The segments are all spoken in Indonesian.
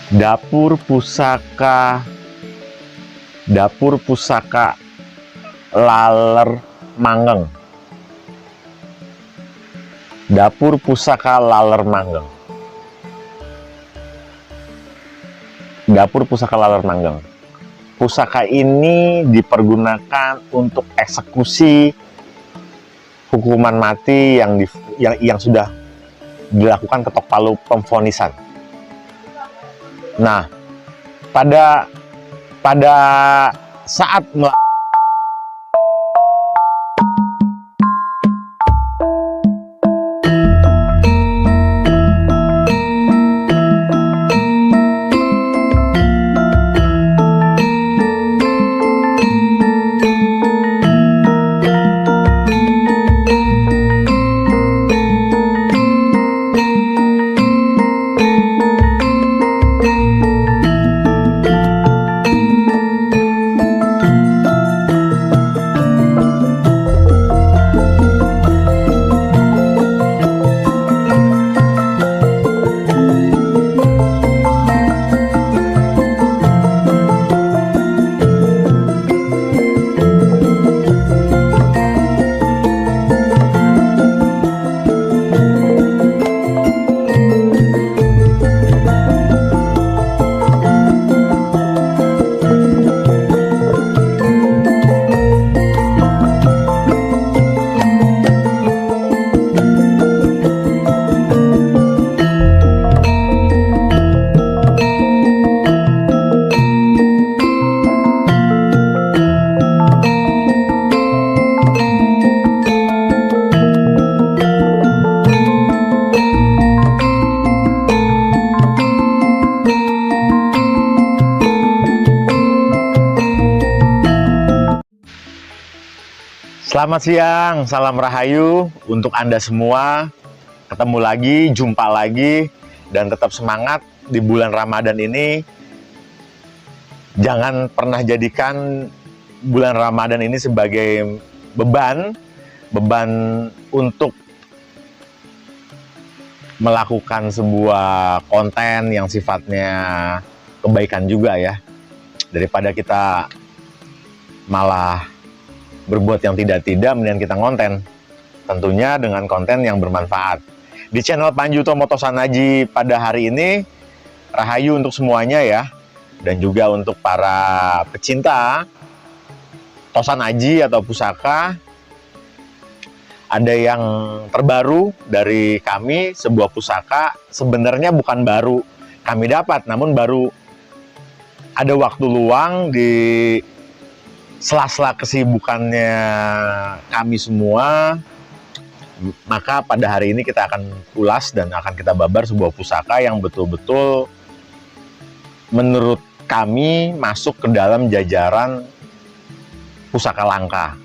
Dapur Pusaka Laler Manggeng. Dapur Pusaka Laler Manggeng. Dapur Pusaka Laler Manggeng. Pusaka ini dipergunakan untuk eksekusi hukuman mati yang sudah dilakukan ketok palu pemvonisan. Nah, pada saat Selamat siang, salam rahayu untuk Anda semua. Ketemu lagi, jumpa lagi, dan tetap semangat di bulan Ramadan ini. Jangan pernah jadikan bulan Ramadan ini sebagai beban untuk melakukan sebuah konten yang sifatnya kebaikan juga ya. Daripada kita malah berbuat yang tidak-tidak, mendingan kita konten. Tentunya dengan konten yang bermanfaat. Di channel Panji Utomo Tosanaji pada hari ini, rahayu untuk semuanya ya. Dan juga untuk para pecinta Tosanaji atau pusaka. Ada yang terbaru dari kami, sebuah pusaka. Sebenarnya bukan baru kami dapat, namun baru ada waktu luang di sela-sela kesibukannya kami semua, maka pada hari ini kita akan ulas dan akan kita babar sebuah pusaka yang betul-betul menurut kami masuk ke dalam jajaran pusaka langka.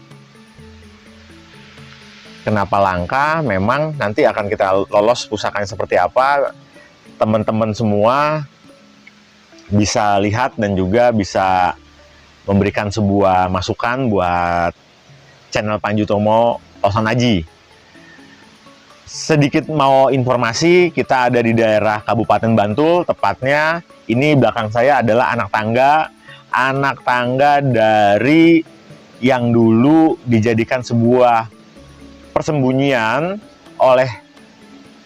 Kenapa langka? Memang nanti akan kita lolos pusakanya seperti apa. Teman-teman semua bisa lihat dan juga bisa memberikan sebuah masukan buat channel Panji Utomo Tosanaji. Sedikit mau informasi, kita ada di daerah Kabupaten Bantul, tepatnya ini belakang saya adalah anak tangga dari yang dulu dijadikan sebuah persembunyian oleh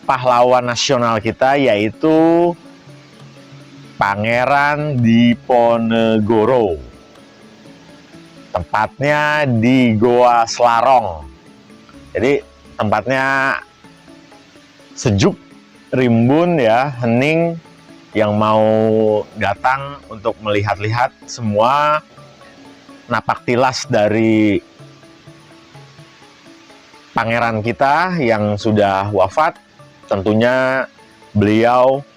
pahlawan nasional kita, yaitu Pangeran Diponegoro. Tempatnya di Goa Selarong. Jadi tempatnya sejuk, rimbun ya, hening. Yang mau datang untuk melihat-lihat semua napak tilas dari pangeran kita yang sudah wafat. Tentunya beliau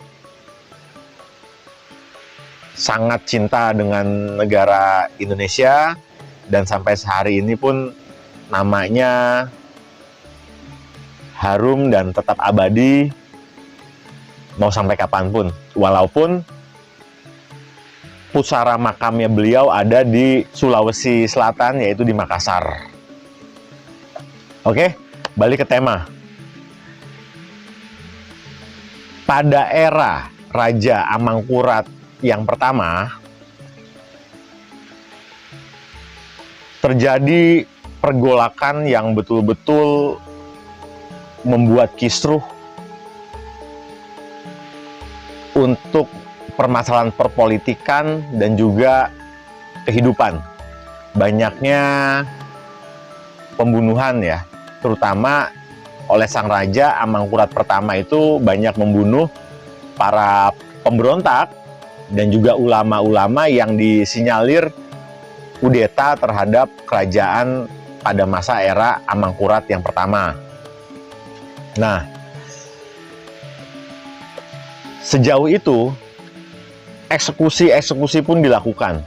sangat cinta dengan negara Indonesia. Dan sampai sehari ini pun namanya harum dan tetap abadi mau sampai kapanpun. Walaupun pusara makamnya beliau ada di Sulawesi Selatan, yaitu di Makassar. Oke, balik ke tema. Pada era Raja Amangkurat yang pertama, terjadi pergolakan yang betul-betul membuat kisruh untuk permasalahan perpolitikan dan juga kehidupan. Banyaknya pembunuhan ya, terutama oleh sang Raja Amangkurat pertama itu banyak membunuh para pemberontak dan juga ulama-ulama yang disinyalir kudeta terhadap kerajaan pada masa era Amangkurat yang pertama. Nah, sejauh itu eksekusi pun dilakukan.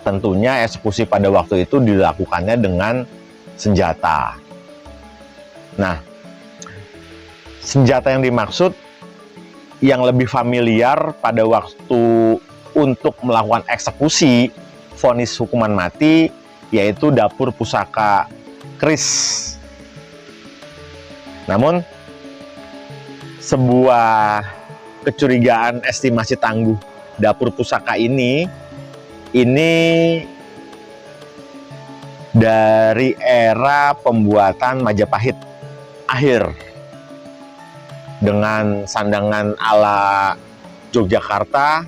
Tentunya eksekusi pada waktu itu dilakukannya dengan senjata. Nah, senjata yang dimaksud yang lebih familiar pada waktu untuk melakukan eksekusi vonis hukuman mati yaitu dapur pusaka keris. Namun sebuah kecurigaan estimasi tangguh dapur pusaka ini dari era pembuatan Majapahit akhir dengan sandangan ala Yogyakarta.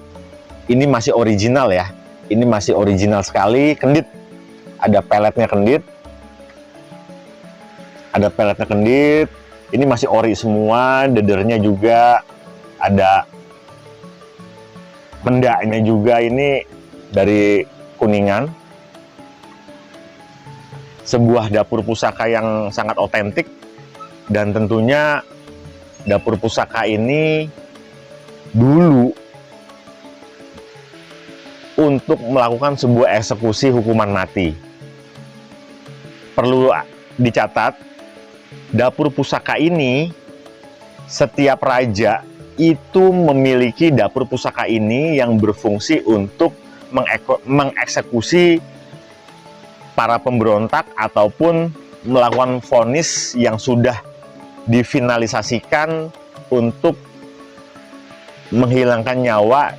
Ini masih original ya. Ini masih original sekali, kendit. Ada peletnya kendit. Ada peletnya kendit. Ini masih ori semua, dedernya juga ada, mendaknya juga ini dari Kuningan. Sebuah dapur pusaka yang sangat otentik, dan tentunya dapur pusaka ini dulu untuk melakukan sebuah eksekusi hukuman mati. Perlu dicatat, dapur pusaka ini setiap raja itu memiliki dapur pusaka ini yang berfungsi untuk mengeksekusi para pemberontak ataupun melakukan vonis yang sudah difinalisasikan untuk menghilangkan nyawa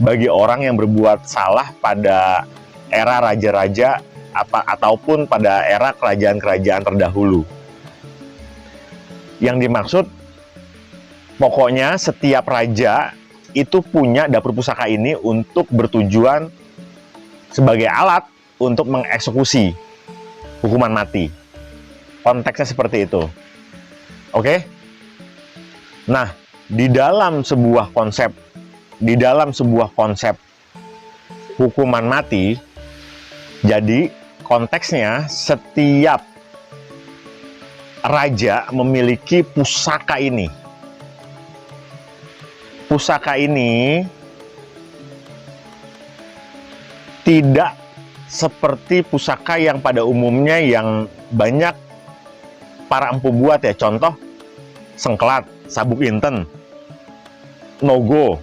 bagi orang yang berbuat salah pada era raja-raja ataupun pada era kerajaan-kerajaan terdahulu. Yang dimaksud, pokoknya setiap raja itu punya dapur pusaka ini untuk bertujuan sebagai alat untuk mengeksekusi hukuman mati. Konteksnya seperti itu. Oke? Nah, di dalam sebuah konsep hukuman mati, jadi konteksnya setiap raja memiliki pusaka ini. Pusaka ini tidak seperti pusaka yang pada umumnya yang banyak para empu buat ya. Contoh, sengklat, sabuk inten, nogo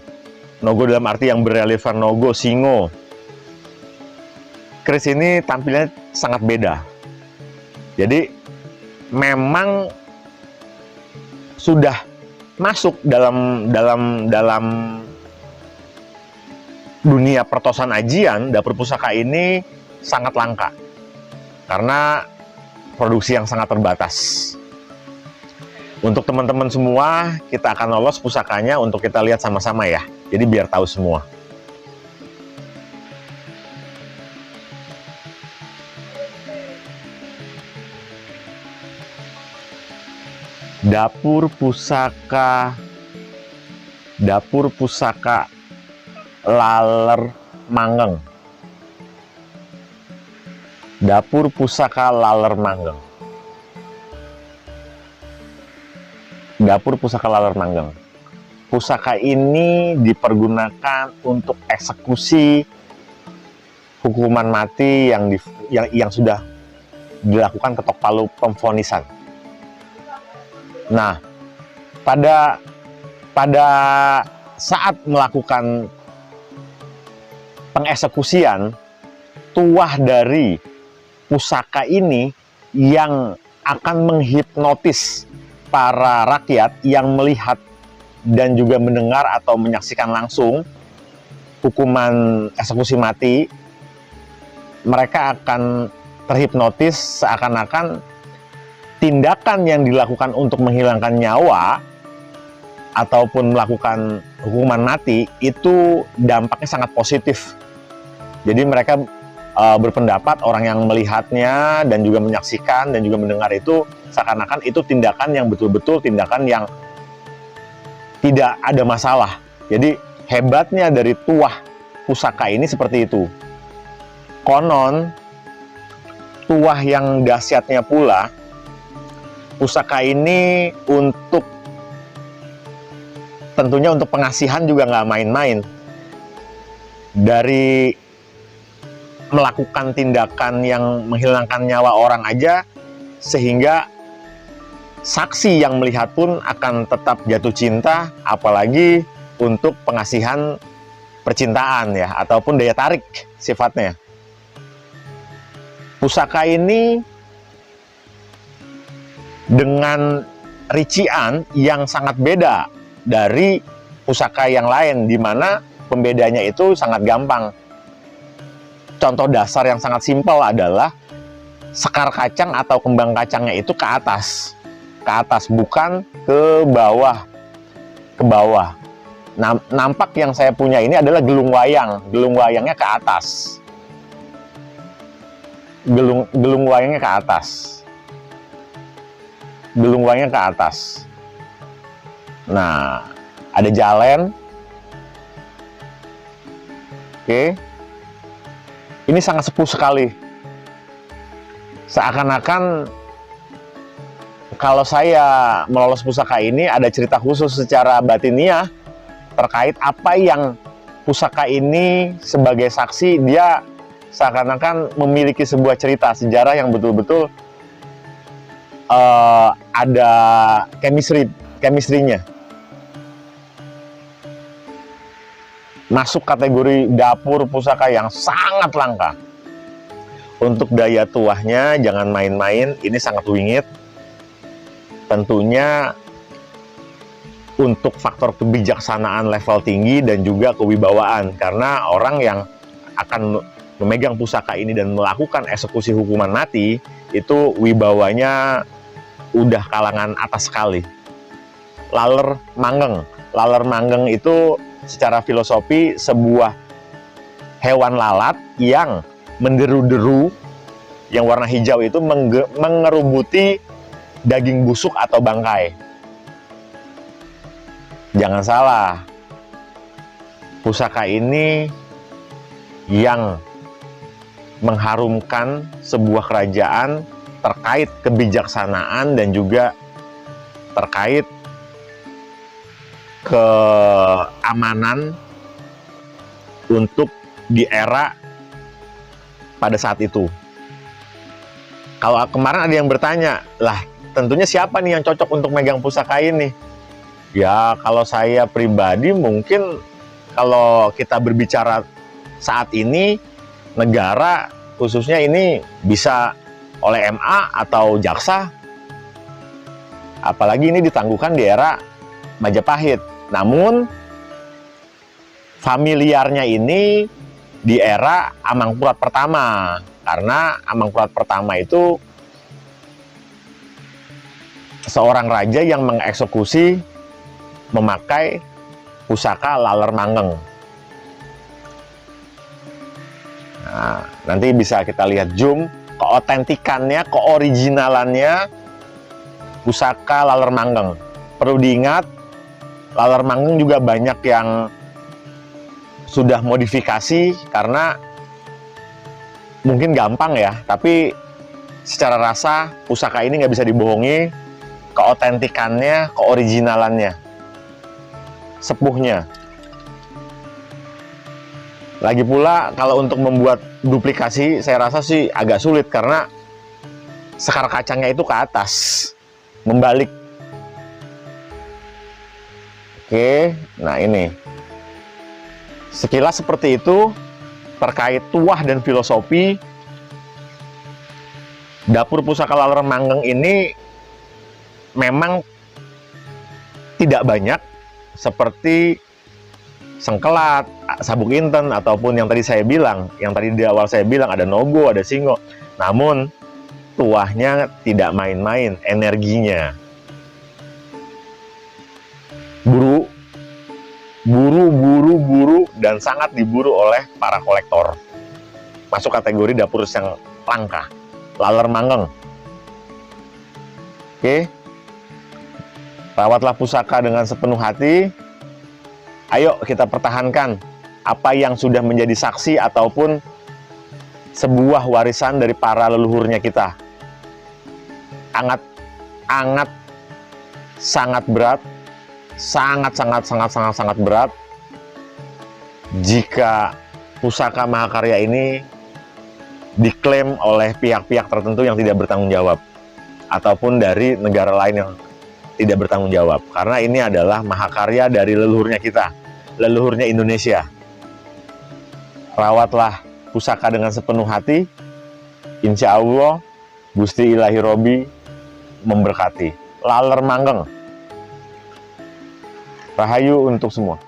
dalam arti yang berreliefan nogo, singo. Keris ini tampilnya sangat beda. Jadi memang sudah masuk dalam dunia pertosan ajian. Dapur pusaka ini sangat langka karena produksi yang sangat terbatas. Untuk teman-teman semua, kita akan lolos pusakanya untuk kita lihat sama-sama ya. Jadi biar tahu semua. Dapur pusaka Laler Manggeng. Dapur pusaka Laler Manggeng. Dapur pusaka Laler Manggeng. Pusaka ini dipergunakan untuk eksekusi hukuman mati yang sudah dilakukan ketok palu pemvonisan. Nah, pada saat melakukan pengeksekusian, tuah dari pusaka ini yang akan menghipnotis para rakyat yang melihat dan juga mendengar atau menyaksikan langsung hukuman eksekusi mati, mereka akan terhipnotis seakan-akan tindakan yang dilakukan untuk menghilangkan nyawa ataupun melakukan hukuman mati itu dampaknya sangat positif. Jadi mereka berpendapat orang yang melihatnya dan juga menyaksikan dan juga mendengar itu seakan-akan itu tindakan yang betul-betul tindakan yang tidak ada masalah. Jadi hebatnya dari tuah pusaka ini seperti itu. Konon tuah yang dahsyatnya pula, pusaka ini tentunya untuk pengasihan juga nggak main-main. Dari melakukan tindakan yang menghilangkan nyawa orang aja, sehingga saksi yang melihat pun akan tetap jatuh cinta, apalagi untuk pengasihan percintaan ya, ataupun daya tarik sifatnya. Pusaka ini dengan rician yang sangat beda dari pusaka yang lain, di mana pembedanya itu sangat gampang. Contoh dasar yang sangat simpel adalah sekar kacang atau kembang kacangnya itu ke atas, bukan ke bawah. Nampak yang saya punya ini adalah gelung wayangnya ke atas. Gelung wayangnya ke atas. Gelung wayangnya ke atas. Nah, ada jalen. Oke. Ini sangat sepuh sekali. Seakan-akan kalau saya melolos pusaka ini ada cerita khusus secara batiniah terkait apa yang pusaka ini sebagai saksi, dia seakan-akan memiliki sebuah cerita sejarah yang betul-betul ada chemistry-nya. Masuk kategori dapur pusaka yang sangat langka. Untuk daya tuahnya jangan main-main, ini sangat wingit. Tentunya untuk faktor kebijaksanaan level tinggi dan juga kewibawaan, karena orang yang akan memegang pusaka ini dan melakukan eksekusi hukuman mati itu wibawanya udah kalangan atas sekali. Laler manggeng itu secara filosofi sebuah hewan lalat yang menderu-deru, yang warna hijau itu mengerubuti daging busuk atau bangkai. Jangan salah, pusaka ini yang mengharumkan sebuah kerajaan terkait kebijaksanaan dan juga terkait keamanan untuk di era pada saat itu. Kalau kemarin ada yang bertanya, lah tentunya siapa nih yang cocok untuk megang pusaka ini? Ya kalau saya pribadi mungkin kalau kita berbicara saat ini, negara khususnya ini bisa oleh MA atau jaksa, apalagi ini ditangguhkan di era Majapahit. Namun familiarnya ini di era Amangkurat pertama, karena Amangkurat pertama itu seorang raja yang mengeksekusi memakai pusaka laler manggeng. Nah, nanti bisa kita lihat zoom keotentikannya, keoriginalannya pusaka laler manggeng. Perlu diingat, laler manggeng juga banyak yang sudah modifikasi karena mungkin gampang ya, tapi secara rasa pusaka ini nggak bisa dibohongi, keotentikannya, keoriginalannya, sepuhnya. Lagi pula kalau untuk membuat duplikasi saya rasa sih agak sulit karena sekar kacangnya itu ke atas, membalik. Oke, nah ini sekilas seperti itu terkait tuah dan filosofi. Dapur pusaka laler manggeng ini memang tidak banyak seperti sengkelat, sabuk inten, ataupun yang tadi saya bilang, yang tadi di awal saya bilang ada nogo, ada singo. Namun tuahnya tidak main-main, energinya. Buru, dan sangat diburu oleh para kolektor. Masuk kategori dapur yang langka, laler manggeng. Oke, rawatlah pusaka dengan sepenuh hati. Ayo kita pertahankan apa yang sudah menjadi saksi ataupun sebuah warisan dari para leluhurnya kita. Sangat berat, sangat berat jika pusaka mahakarya ini diklaim oleh pihak-pihak tertentu yang tidak bertanggung jawab, ataupun dari negara lain yang tidak bertanggung jawab, karena ini adalah mahakarya dari leluhurnya kita, leluhurnya Indonesia. Rawatlah pusaka dengan sepenuh hati, insya Allah Gusti Ilahi Robi memberkati. Laler manggeng. Rahayu untuk semua.